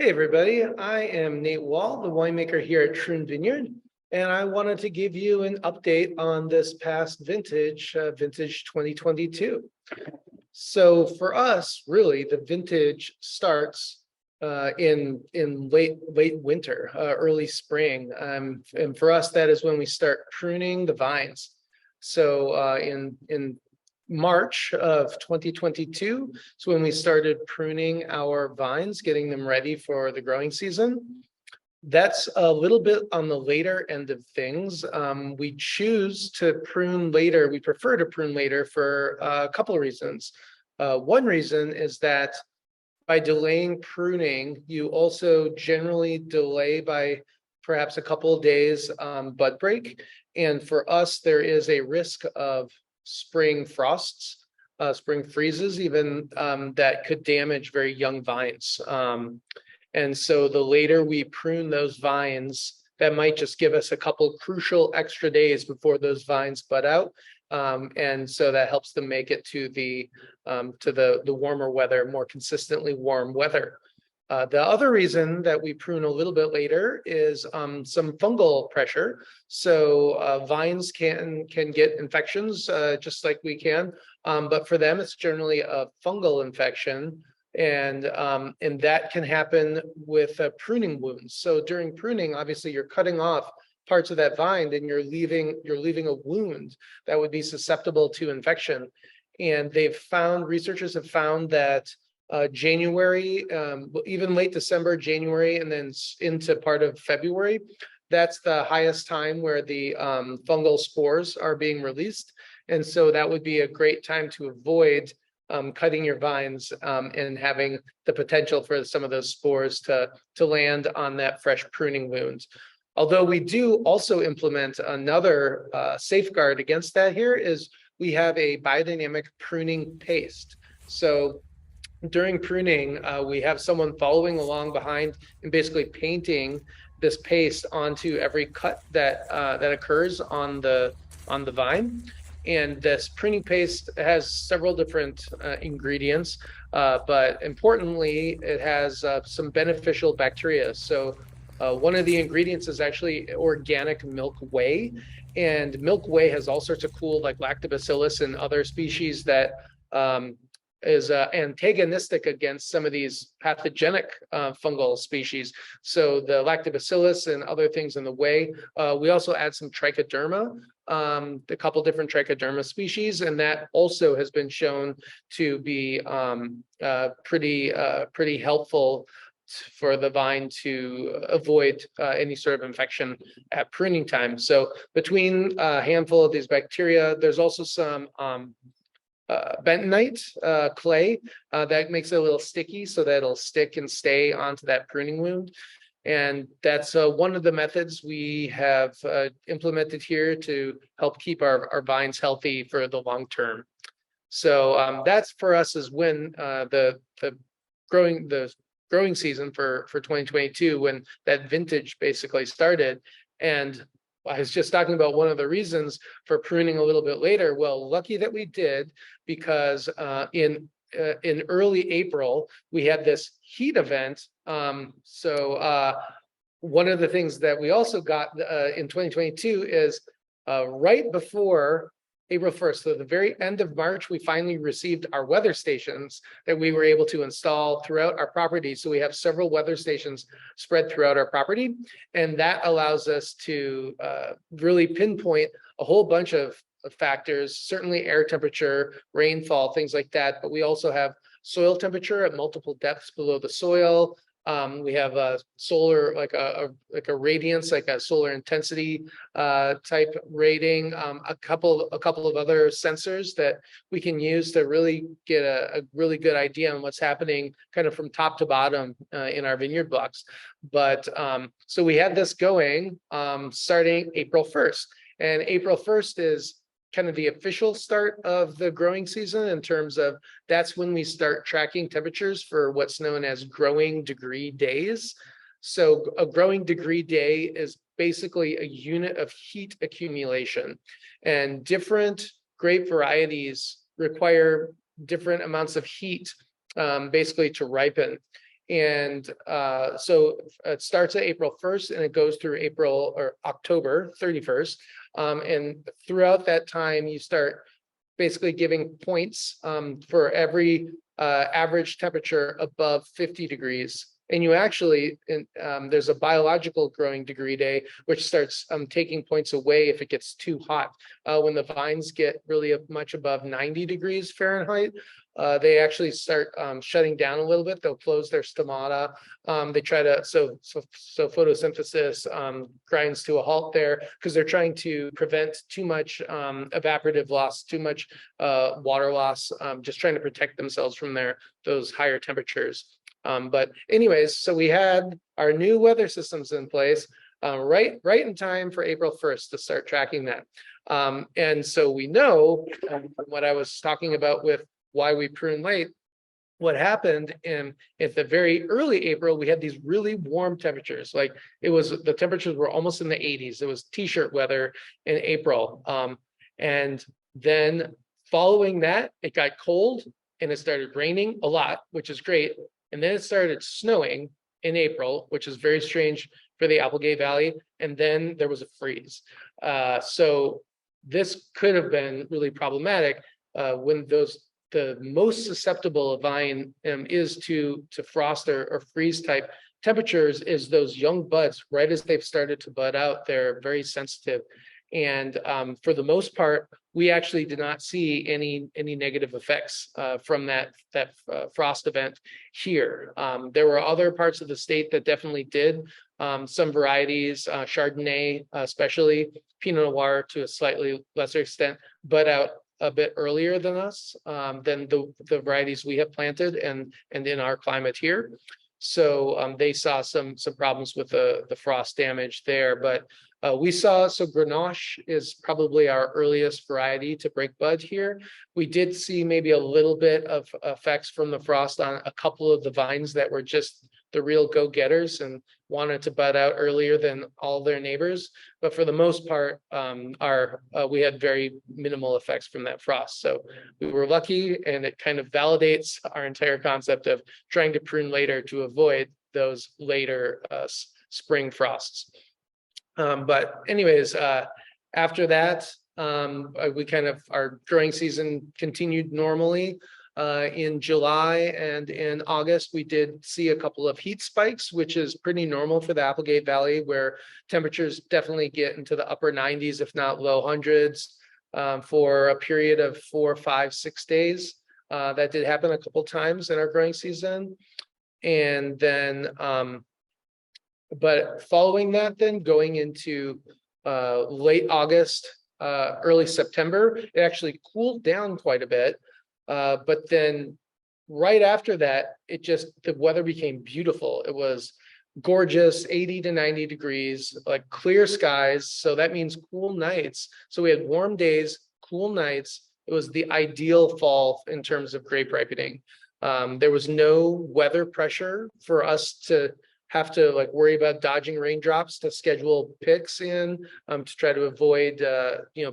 Hey everybody, I am Nate Wall, the winemaker here at Troon Vineyard, and I wanted to give you an update on this past vintage, vintage 2022. So for us, really, the vintage starts in late winter, early spring, and for us, that is when we start pruning the vines. So in March of 2022 is when we started pruning our vines, getting them ready for the growing season. That's a little bit on the later end of things. We choose to prune later. We prefer to prune later for a couple of reasons. One reason is that by delaying pruning, you also generally delay by perhaps a couple of days bud break. And for us, there is a risk of spring frosts, spring freezes even, that could damage very young vines. And so the later we prune those vines, that might just give us a couple crucial extra days before those vines bud out. And so that helps them make it to the warmer weather, more consistently warm weather. The other reason that we prune a little bit later is some fungal pressure. So vines can get infections just like we can, but for them it's generally a fungal infection, and that can happen with pruning wounds. So during pruning, obviously you're cutting off parts of that vine, and you're leaving a wound that would be susceptible to infection. And researchers have found that January, even late December, January, and then into part of February, that's the highest time where the fungal spores are being released. And so that would be a great time to avoid cutting your vines and having the potential for some of those spores to land on that fresh pruning wound. Although we do also implement another safeguard against that here is we have a biodynamic pruning paste. So during pruning, we have someone following along behind and basically painting this paste onto every cut that occurs on the vine. And this pruning paste has several different ingredients, but importantly, it has some beneficial bacteria. So one of the ingredients is actually organic milk whey, and milk whey has all sorts of cool, like lactobacillus and other species that is antagonistic against some of these pathogenic fungal species. So the lactobacillus and other things in the whey. We also add some trichoderma, a couple different trichoderma species, and that also has been shown to be pretty helpful for the vine to avoid any sort of infection at pruning time. So between a handful of these bacteria, there's also some bentonite clay that makes it a little sticky, so that it'll stick and stay onto that pruning wound. And that's one of the methods we have implemented here to help keep our vines healthy for the long term. So that's for us is when the growing season for 2022, when that vintage basically started. And I was just talking about one of the reasons for pruning a little bit later. Well, lucky that we did, because in early April, we had this heat event. So one of the things that we also got in 2022 is right before April 1st, so the very end of March, we finally received our weather stations that we were able to install throughout our property. So we have several weather stations spread throughout our property, and that allows us to really pinpoint a whole bunch of factors, certainly air temperature, rainfall, things like that. But we also have soil temperature at multiple depths below the soil. We have a solar, like a radiance, like a solar intensity type rating, a couple of other sensors that we can use to really get a really good idea on what's happening kind of from top to bottom in our vineyard blocks. But so we had this going starting April 1st, and April 1st is kind of the official start of the growing season, in terms of that's when we start tracking temperatures for what's known as growing degree days. So a growing degree day is basically a unit of heat accumulation, and different grape varieties require different amounts of heat basically to ripen. And so it starts at April 1st and it goes through April or October 31st. And throughout that time, you start basically giving points for every average temperature above 50 degrees. And you actually, there's a biological growing degree day, which starts taking points away if it gets too hot. When the vines get really much above 90 degrees Fahrenheit, they actually start shutting down a little bit. They'll close their stomata. They try to, so photosynthesis grinds to a halt there because they're trying to prevent too much evaporative loss, too much water loss, just trying to protect themselves from those higher temperatures. But anyways, so we had our new weather systems in place right in time for April 1st to start tracking that. And so we know what I was talking about with why we prune late. What happened at the very early April, we had these really warm temperatures. Like the temperatures were almost in the 80s. It was t-shirt weather in April. And then following that, it got cold and it started raining a lot, which is great. And then it started snowing in April, which is very strange for the Applegate Valley. And then there was a freeze. So this could have been really problematic when the most susceptible a vine is to frost or freeze type temperatures is those young buds. Right as they've started to bud out, they're very sensitive. And for the most part, we actually did not see any negative effects from that frost event here. There were other parts of the state that definitely did. Some varieties, Chardonnay especially, Pinot Noir to a slightly lesser extent, bud out a bit earlier than us, than the varieties we have planted and in our climate here. So they saw some problems with the frost damage there, but we saw, so Grenache is probably our earliest variety to break bud here. We did see maybe a little bit of effects from the frost on a couple of the vines that were just the real go-getters and wanted to bud out earlier than all their neighbors. But for the most part, we had very minimal effects from that frost. So we were lucky, and it kind of validates our entire concept of trying to prune later to avoid those later spring frosts. But anyways, after that, our growing season continued normally. In July and in August, we did see a couple of heat spikes, which is pretty normal for the Applegate Valley, where temperatures definitely get into the upper 90s, if not low hundreds, for a period of 4, 5, 6 days. That did happen a couple times in our growing season. And then, but following that, then going into late August, early September, it actually cooled down quite a bit. But then right after that, the weather became beautiful. It was gorgeous, 80 to 90 degrees, like clear skies. So that means cool nights. So we had warm days, cool nights. It was the ideal fall in terms of grape ripening. There was no weather pressure for us to have to worry about dodging raindrops to schedule picks in, to try to avoid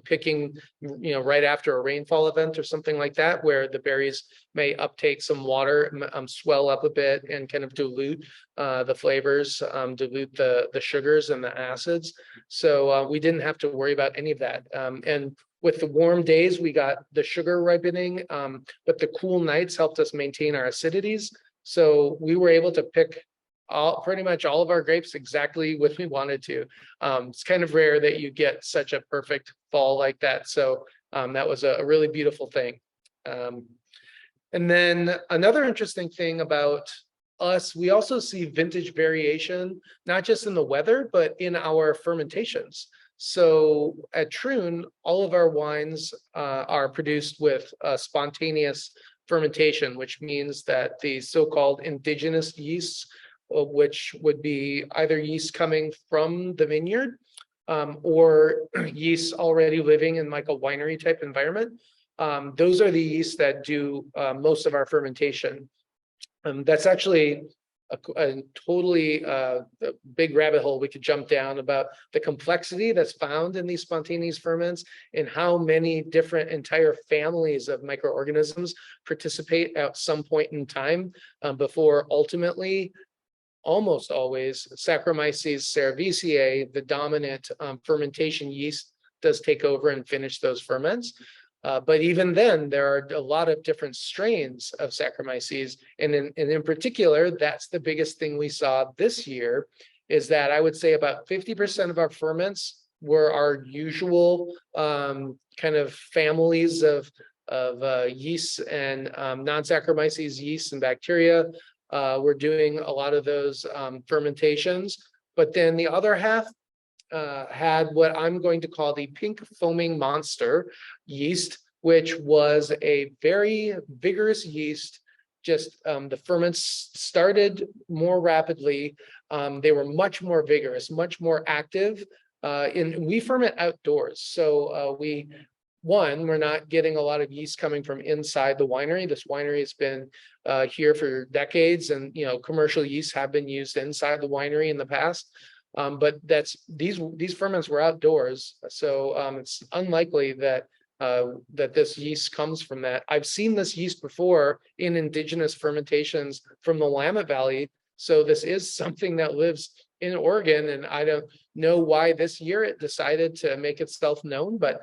picking right after a rainfall event or something like that, where the berries may uptake some water, swell up a bit and kind of dilute the flavors, dilute the sugars and the acids. So we didn't have to worry about any of that. And with the warm days, we got the sugar ripening, but the cool nights helped us maintain our acidities. So we were able to pick pretty much all of our grapes exactly what we wanted to. It's kind of rare that you get such a perfect fall like that. So that was a really beautiful thing. And then another interesting thing about us, we also see vintage variation, not just in the weather, but in our fermentations. So at Troon, all of our wines are produced with spontaneous fermentation, which means that the so-called indigenous yeasts, which would be either yeast coming from the vineyard or yeast already living in like a winery type environment. Those are the yeasts that do most of our fermentation. That's actually a totally a big rabbit hole we could jump down about the complexity that's found in these spontaneous ferments and how many different entire families of microorganisms participate at some point in time before ultimately, almost always, Saccharomyces cerevisiae, the dominant fermentation yeast, does take over and finish those ferments. But even then, there are a lot of different strains of Saccharomyces. And in particular, that's the biggest thing we saw this year, is that I would say about 50% of our ferments were our usual kind of families of yeasts and non-Saccharomyces yeasts and bacteria. We're doing a lot of those fermentations. But then the other half had what I'm going to call the pink foaming monster yeast, which was a very vigorous yeast. Just the ferments started more rapidly. They were much more vigorous, much more active. And we ferment outdoors. So we're not getting a lot of yeast coming from inside the winery. This winery has been here for decades, and commercial yeasts have been used inside the winery in the past. But these ferments were outdoors, so it's unlikely that this yeast comes from that. I've seen this yeast before in indigenous fermentations from the Willamette Valley, so this is something that lives in Oregon, and I don't know why this year it decided to make itself known, but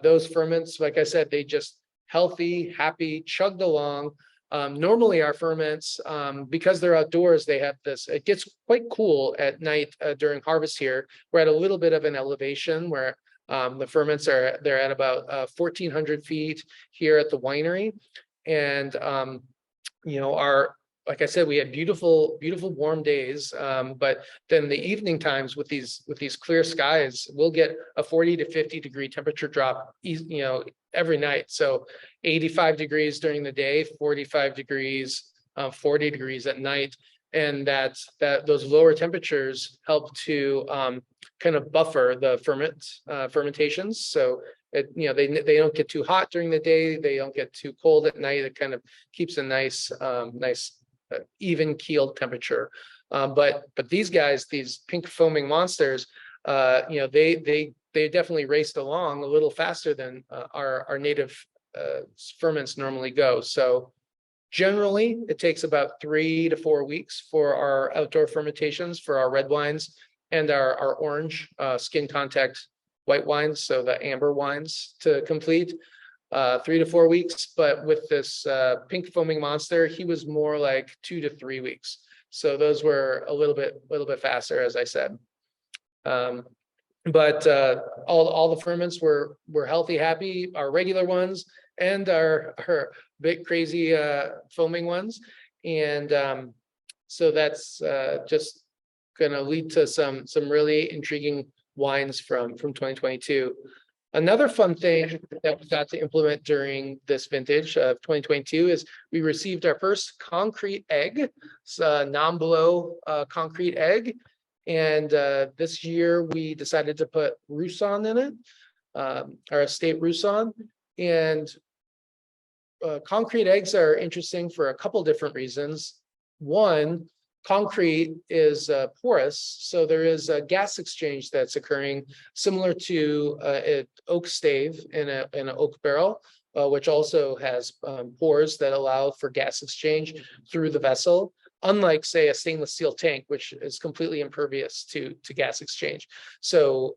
those ferments, like I said, they just healthy, happy, chugged along. Normally our ferments, because they're outdoors, they have this, it gets quite cool at night during harvest here. We're at a little bit of an elevation where the ferments they're at about 1,400 feet here at the winery. And, like I said, we had beautiful, beautiful warm days. But then the evening times with these clear skies, we'll get a 40 to 50 degree temperature drop, every night. So 85 degrees during the day, 45 degrees, 40 degrees at night. And those lower temperatures help to kind of buffer the fermentations. So they don't get too hot during the day. They don't get too cold at night. It kind of keeps a nice even keeled temperature. But these guys, these pink foaming monsters, they definitely raced along a little faster than our native ferments normally go. So generally, it takes about 3 to 4 weeks for our outdoor fermentations for our red wines and our orange skin contact white wines, so the amber wines, to complete. 3 to 4 weeks, but with this pink foaming monster, he was more like 2 to 3 weeks. So those were a little bit faster, as I said. But all the ferments were healthy, happy, our regular ones and our big crazy foaming ones. And so that's just gonna lead to some really intriguing wines from 2022. Another fun thing that we got to implement during this vintage of 2022 is we received our first concrete egg, non-blow concrete egg. And this year we decided to put Roussan in it, our estate Roussan. And concrete eggs are interesting for a couple different reasons. One, concrete is porous, so there is a gas exchange that's occurring similar to an oak stave in an oak barrel, which also has pores that allow for gas exchange through the vessel, unlike, say, a stainless steel tank, which is completely impervious to gas exchange. So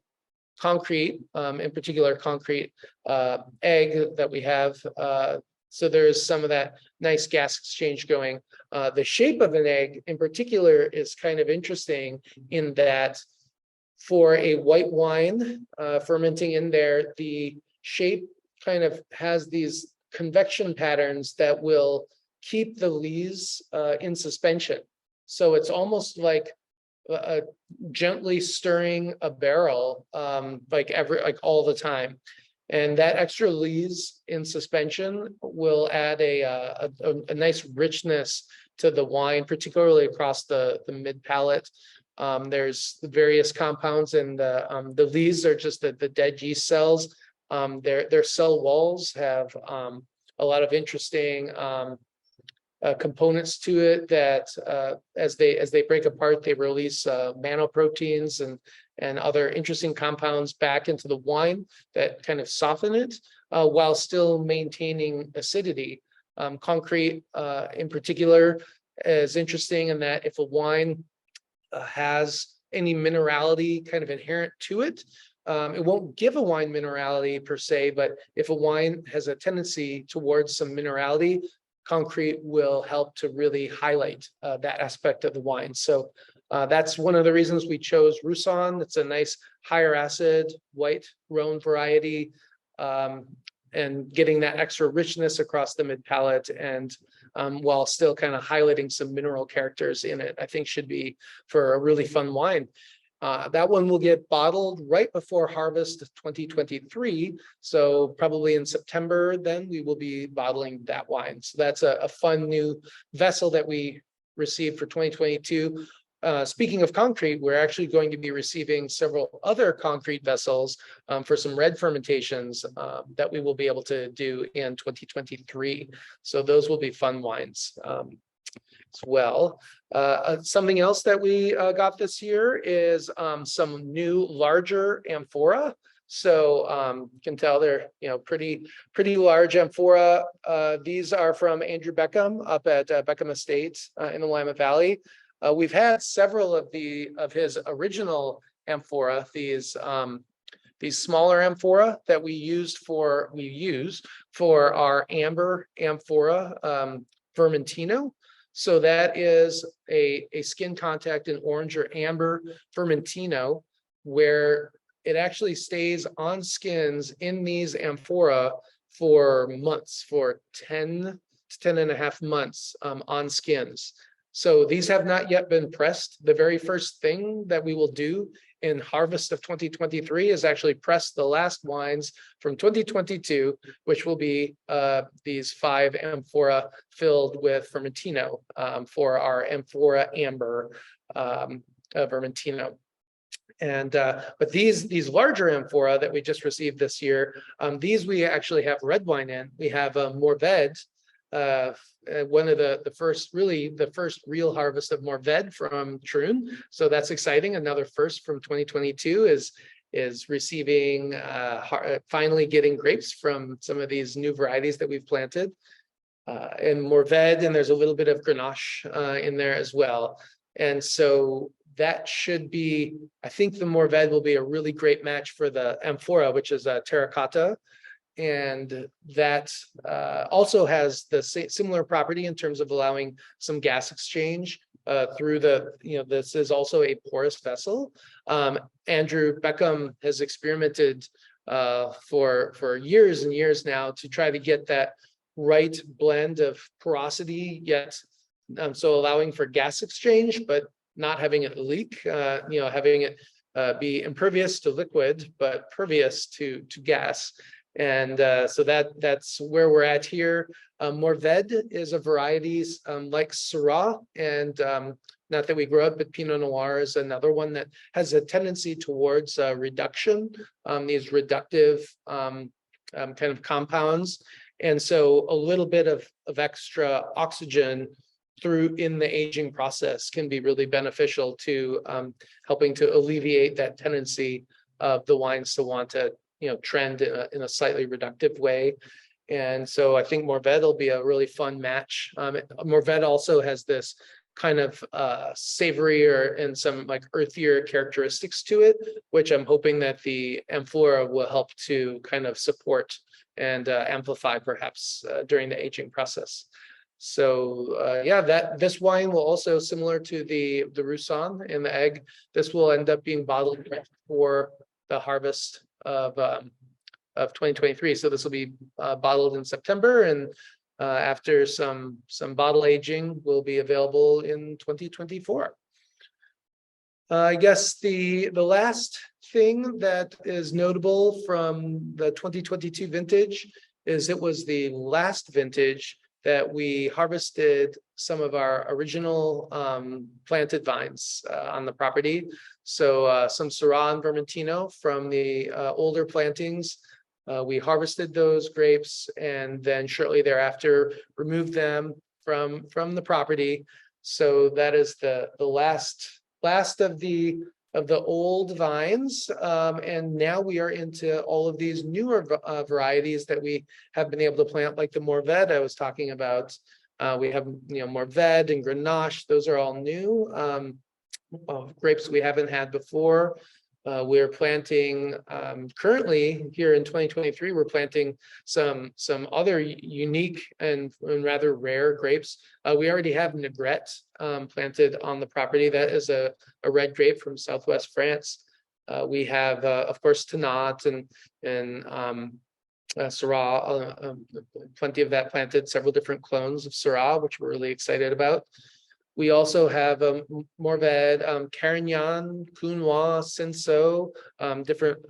concrete, in particular concrete egg that we have, so there's some of that nice gas exchange going. The shape of an egg in particular is kind of interesting in that for a white wine fermenting in there, the shape kind of has these convection patterns that will keep the lees in suspension. So it's almost like gently stirring a barrel like all the time. And that extra lees in suspension will add a nice richness to the wine, particularly across the mid palate. There's various compounds, and the lees are just the dead yeast cells. Their cell walls have a lot of interesting components to it that as they break apart, they release manoproteins and other interesting compounds back into the wine that kind of soften it while still maintaining acidity. Concrete in particular is interesting in that if a wine has any minerality kind of inherent to it, it won't give a wine minerality per se, but if a wine has a tendency towards some minerality, concrete will help to really highlight that aspect of the wine. So that's one of the reasons we chose Roussanne. It's a nice higher acid white Rhone variety, and getting that extra richness across the mid palate, and while still kind of highlighting some mineral characters in it, I think should be for a really fun wine. That one will get bottled right before harvest 2023. So probably in September, then we will be bottling that wine. So that's a fun new vessel that we received for 2022. Speaking of concrete, we're actually going to be receiving several other concrete vessels for some red fermentations that we will be able to do in 2023. So those will be fun wines as well. Something else that we got this year is some new larger amphora. So you can tell they're pretty large amphora. These are from Andrew Beckham up at Beckham Estate in the Willamette Valley. We've had several of his original amphora, these smaller amphora that we use for our amber amphora Vermentino. So that is a skin contact in orange or amber Vermentino, where it actually stays on skins in these amphora for months, for 10 to 10 and a half months on skins. So these have not yet been pressed. The very first thing that we will do in harvest of 2023 is actually press the last wines from 2022, which will be these 5 amphora filled with Vermentino for our amphora amber Vermentino. And but these larger amphora that we just received this year, these we actually have red wine in. We have Mourvèdre, one of the first real harvest of Mourvèdre from Troon. So that's exciting. Another first from 2022 is receiving finally getting grapes from some of these new varieties that we've planted. And Mourvèdre, and there's a little bit of Grenache in there as well. And so that should be, I think the Mourvèdre will be a really great match for the amphora, which is a terracotta. And that also has the similar property in terms of allowing some gas exchange through this is also a porous vessel. Andrew Beckham has experimented for years and years now to try to get that right blend of porosity, yet so allowing for gas exchange, but not having it leak, having it be impervious to liquid, but pervious to gas. And so that's where we're at here. Mourvèdre is a variety like Syrah, and not that we grew up, but Pinot Noir is another one that has a tendency towards reduction, these reductive kind of compounds. And so a little bit of extra oxygen in the aging process can be really beneficial to helping to alleviate that tendency of the wines to want to trend in a slightly reductive way. And so I think Mourvèdre will be a really fun match. Mourvèdre also has this kind of savorier and some like earthier characteristics to it, which I'm hoping that the amphora will help to kind of support and amplify perhaps during the aging process. So this wine will also, similar to the Roussanne and the egg, this will end up being bottled right for the harvest of 2023. So this will be bottled in September, and after some bottle aging will be available in 2024. I guess the last thing that is notable from the 2022 vintage is it was the last vintage that we harvested some of our original planted vines on the property. So some Syrah and Vermentino from the older plantings. We harvested those grapes and then shortly thereafter removed them, from the property. So that is the last of the old vines. And now we are into all of these newer varieties that we have been able to plant, like the Morvet I was talking about. We have, Morvet and Grenache. Those are all new grapes we haven't had before. We're planting currently here in 2023. We're planting some other unique and rather rare grapes. We already have Negrette planted on the property. That is a red grape from Southwest France. We have, of course, Tannat and Syrah, plenty of that planted. Several different clones of Syrah, which we're really excited about. We also have Morvet, Carignan, Counois, Cinsault,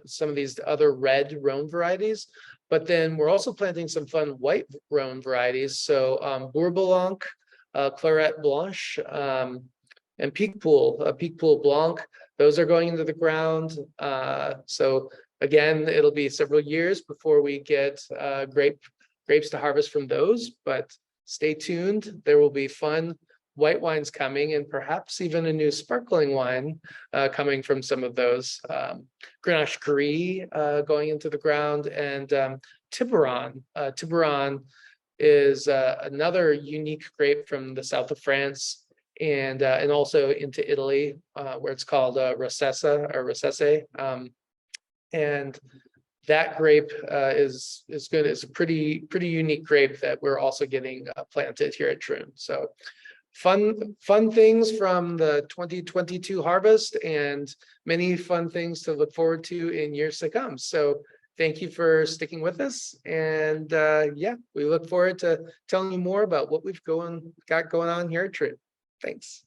some of these other red Rhone varieties. But then we're also planting some fun white Rhone varieties. So Bourboulon, Clairette Blanche, and Picpoul Blanc. Those are going into the ground. So again, it'll be several years before we get grapes to harvest from those. But stay tuned. There will be fun white wines coming, and perhaps even a new sparkling wine coming from some of those. Grenache Gris going into the ground, and Tiburon. Tiburon is another unique grape from the south of France, and also into Italy, where it's called Rossese. And that grape is good. It's a pretty unique grape that we're also getting planted here at Troon. So fun things from the 2022 harvest, and many fun things to look forward to in years to come. So thank you for sticking with us. And yeah, we look forward to telling you more about what we've got going on here at Troon. Thanks.